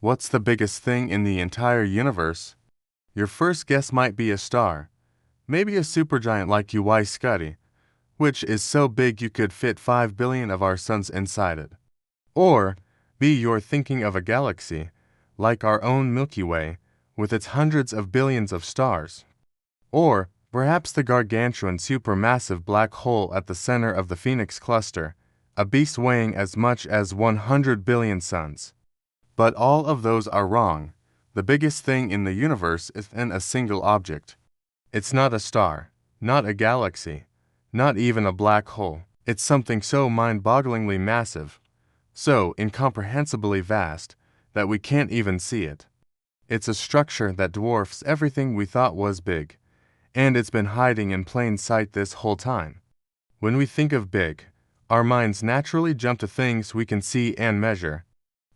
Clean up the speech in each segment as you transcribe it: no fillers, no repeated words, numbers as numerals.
What's the biggest thing in the entire universe? Your first guess might be a star, maybe a supergiant like UY Scuti, which is so big you could fit 5 billion of our suns inside it. Or B, you're thinking of a galaxy, like our own Milky Way, with its hundreds of billions of stars. Or perhaps the gargantuan supermassive black hole at the center of the Phoenix cluster, a beast weighing as much as 100 billion suns. But all of those are wrong. The biggest thing in the universe isn't a single object. It's not a star, not a galaxy, not even a black hole. It's something so mind-bogglingly massive, so incomprehensibly vast, that we can't even see it. It's a structure that dwarfs everything we thought was big, and it's been hiding in plain sight this whole time. When we think of big, our minds naturally jump to things we can see and measure.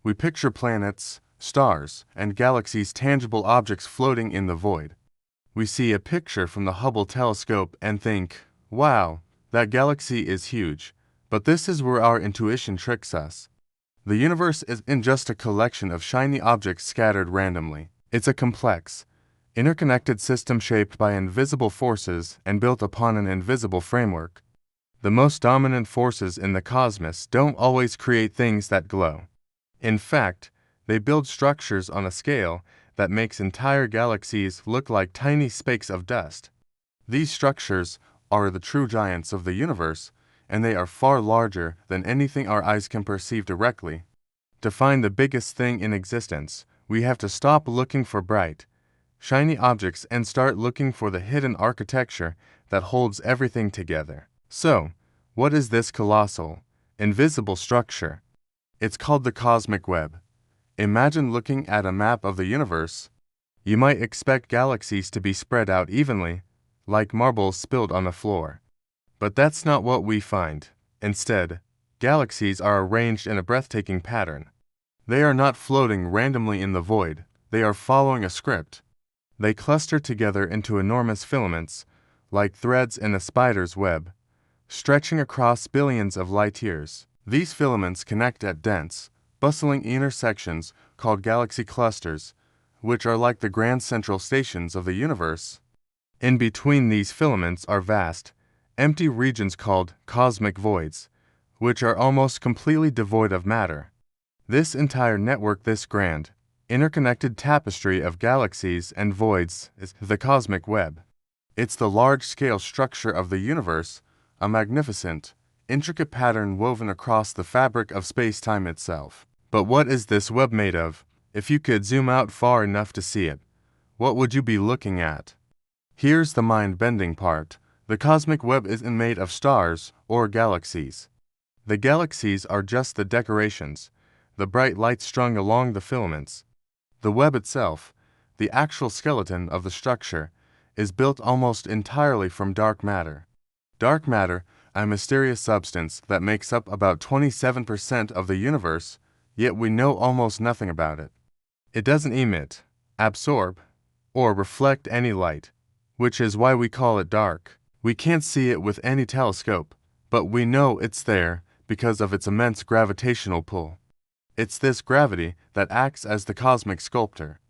We picture planets, stars, and galaxies, tangible objects floating in the void. We see a picture from the Hubble telescope and think, wow, that galaxy is huge. But this is where our intuition tricks us. The universe isn't just a collection of shiny objects scattered randomly. It's a complex, interconnected system shaped by invisible forces and built upon an invisible framework. The most dominant forces in the cosmos don't always create things that glow. In fact, they build structures on a scale that makes entire galaxies look like tiny specks of dust. These structures are the true giants of the universe, and they are far larger than anything our eyes can perceive directly. To find the biggest thing in existence, we have to stop looking for bright, shiny objects and start looking for the hidden architecture that holds everything together. So, what is this colossal, invisible structure? It's called the cosmic web. Imagine looking at a map of the universe. You might expect galaxies to be spread out evenly, like marbles spilled on the floor. But that's not what we find. Instead, galaxies are arranged in a breathtaking pattern. They are not floating randomly in the void, they are following a script. They cluster together into enormous filaments, like threads in a spider's web, stretching across billions of light years. These filaments connect at dense, bustling intersections called galaxy clusters, which are like the grand central stations of the universe. In between these filaments are vast, empty regions called cosmic voids, which are almost completely devoid of matter. This entire network, this grand, interconnected tapestry of galaxies and voids, is the cosmic web. It's the large-scale structure of the universe, a magnificent, intricate pattern woven across the fabric of space-time itself. But what is this web made of? If you could zoom out far enough to see it, what would you be looking at? Here's the mind-bending part. The cosmic web isn't made of stars or galaxies. The galaxies are just the decorations, the bright light strung along the filaments. The web itself, the actual skeleton of the structure, is built almost entirely from dark matter. Dark matter, a mysterious substance that makes up about 27% of the universe, yet we know almost nothing about it. It doesn't emit, absorb, or reflect any light, which is why we call it dark. We can't see it with any telescope, but we know it's there because of its immense gravitational pull. It's this gravity that acts as the cosmic sculptor.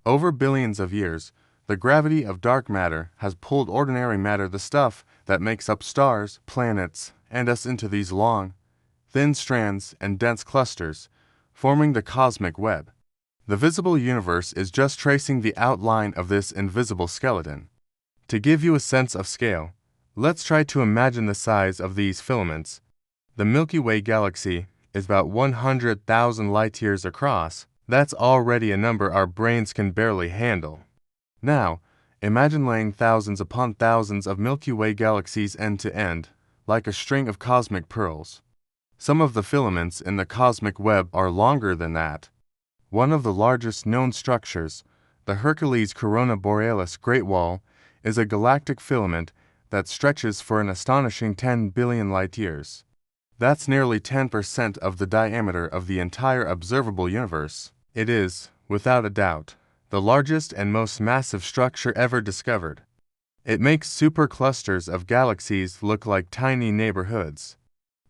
Over billions of years, the gravity of dark matter has pulled ordinary matter, the stuff that makes up stars, planets, and us, into these long, thin strands and dense clusters, forming the cosmic web. The visible universe is just tracing the outline of this invisible skeleton. To give you a sense of scale, let's try to imagine the size of these filaments. The Milky Way galaxy is about 100,000 light-years across. That's already a number our brains can barely handle. Now, imagine laying thousands upon thousands of Milky Way galaxies end to end, like a string of cosmic pearls. Some of the filaments in the cosmic web are longer than that. One of the largest known structures, the Hercules Corona Borealis Great Wall, is a galactic filament that stretches for an astonishing 10 billion light-years. That's nearly 10% of the diameter of the entire observable universe. It is, without a doubt, the largest and most massive structure ever discovered. It makes superclusters of galaxies look like tiny neighborhoods.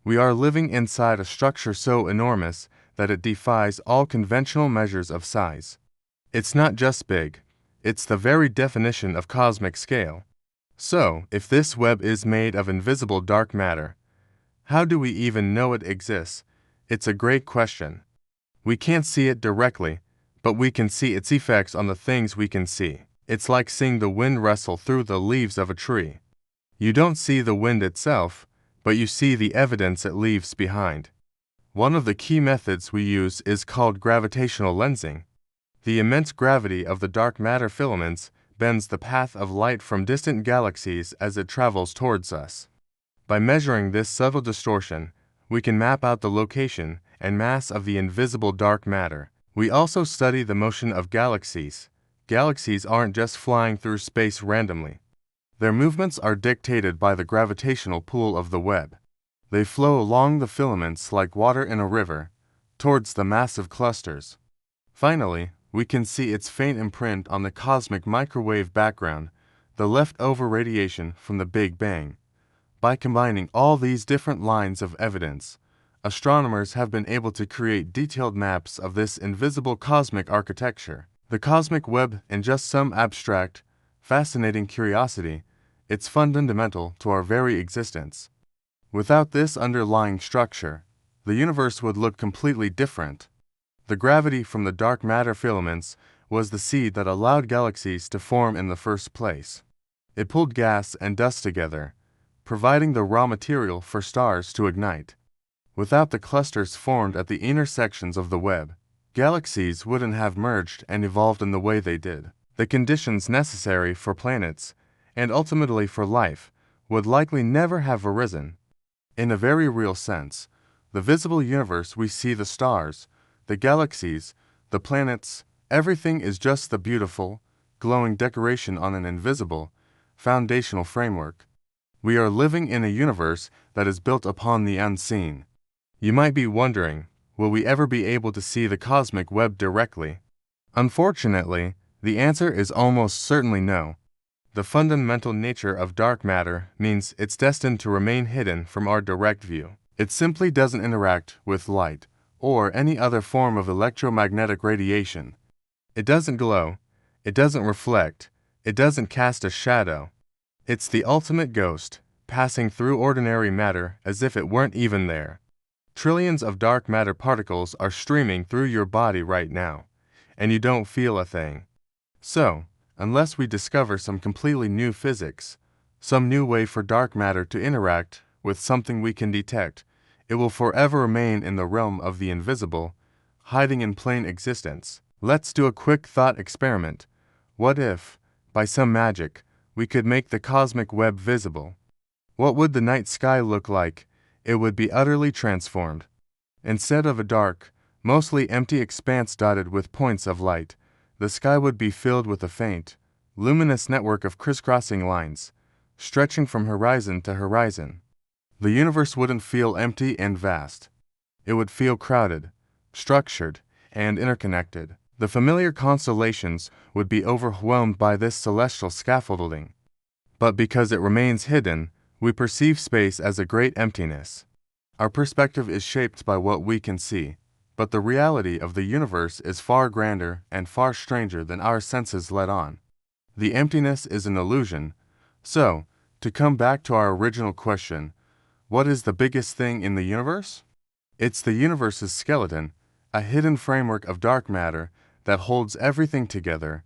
We are living inside a structure so enormous that it defies all conventional measures of size. It's not just big, it's the very definition of cosmic scale. So, if this web is made of invisible dark matter, how do we even know it exists? It's a great question. We can't see it directly, but we can see its effects on the things we can see. It's like seeing the wind rustle through the leaves of a tree. You don't see the wind itself, but you see the evidence it leaves behind. One of the key methods we use is called gravitational lensing. The immense gravity of the dark matter filaments bends the path of light from distant galaxies as it travels towards us. By measuring this subtle distortion, we can map out the location and mass of the invisible dark matter. We also study the motion of galaxies. Galaxies aren't just flying through space randomly. Their movements are dictated by the gravitational pull of the web. They flow along the filaments like water in a river, towards the massive clusters. Finally, we can see its faint imprint on the cosmic microwave background, the leftover radiation from the Big Bang. By combining all these different lines of evidence, astronomers have been able to create detailed maps of this invisible cosmic architecture. The cosmic web isn't just some abstract, fascinating curiosity, it's fundamental to our very existence. Without this underlying structure, the universe would look completely different. The gravity from the dark matter filaments was the seed that allowed galaxies to form in the first place. It pulled gas and dust together, providing the raw material for stars to ignite. Without the clusters formed at the intersections of the web, galaxies wouldn't have merged and evolved in the way they did. The conditions necessary for planets, and ultimately for life, would likely never have arisen. In a very real sense, the visible universe we see, the stars, the galaxies, the planets, everything is just the beautiful, glowing decoration on an invisible, foundational framework. We are living in a universe that is built upon the unseen. You might be wondering, will we ever be able to see the cosmic web directly? Unfortunately, the answer is almost certainly no. The fundamental nature of dark matter means it's destined to remain hidden from our direct view. It simply doesn't interact with light or any other form of electromagnetic radiation. It doesn't glow, it doesn't reflect, it doesn't cast a shadow. It's the ultimate ghost, passing through ordinary matter as if it weren't even there. Trillions of dark matter particles are streaming through your body right now, and you don't feel a thing. So, unless we discover some completely new physics, some new way for dark matter to interact with something we can detect, it will forever remain in the realm of the invisible, hiding in plain existence. Let's do a quick thought experiment. What if, by some magic, we could make the cosmic web visible? What would the night sky look like? It would be utterly transformed. Instead of a dark, mostly empty expanse dotted with points of light, the sky would be filled with a faint, luminous network of crisscrossing lines, stretching from horizon to horizon. The universe wouldn't feel empty and vast. It would feel crowded, structured, and interconnected. The familiar constellations would be overwhelmed by this celestial scaffolding. But because it remains hidden, we perceive space as a great emptiness. Our perspective is shaped by what we can see, but the reality of the universe is far grander and far stranger than our senses let on. The emptiness is an illusion. So, to come back to our original question, what is the biggest thing in the universe? It's the universe's skeleton, a hidden framework of dark matter that holds everything together,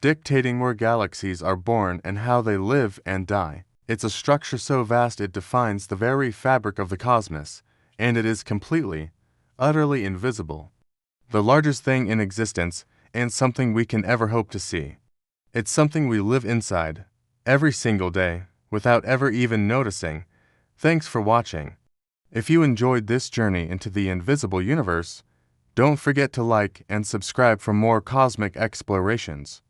dictating where galaxies are born and how they live and die. It's a structure so vast it defines the very fabric of the cosmos, and it is completely, utterly invisible. The largest thing in existence, and something we can ever hope to see. It's something we live inside, every single day, without ever even noticing. Thanks for watching. If you enjoyed this journey into the invisible universe, don't forget to like and subscribe for more cosmic explorations.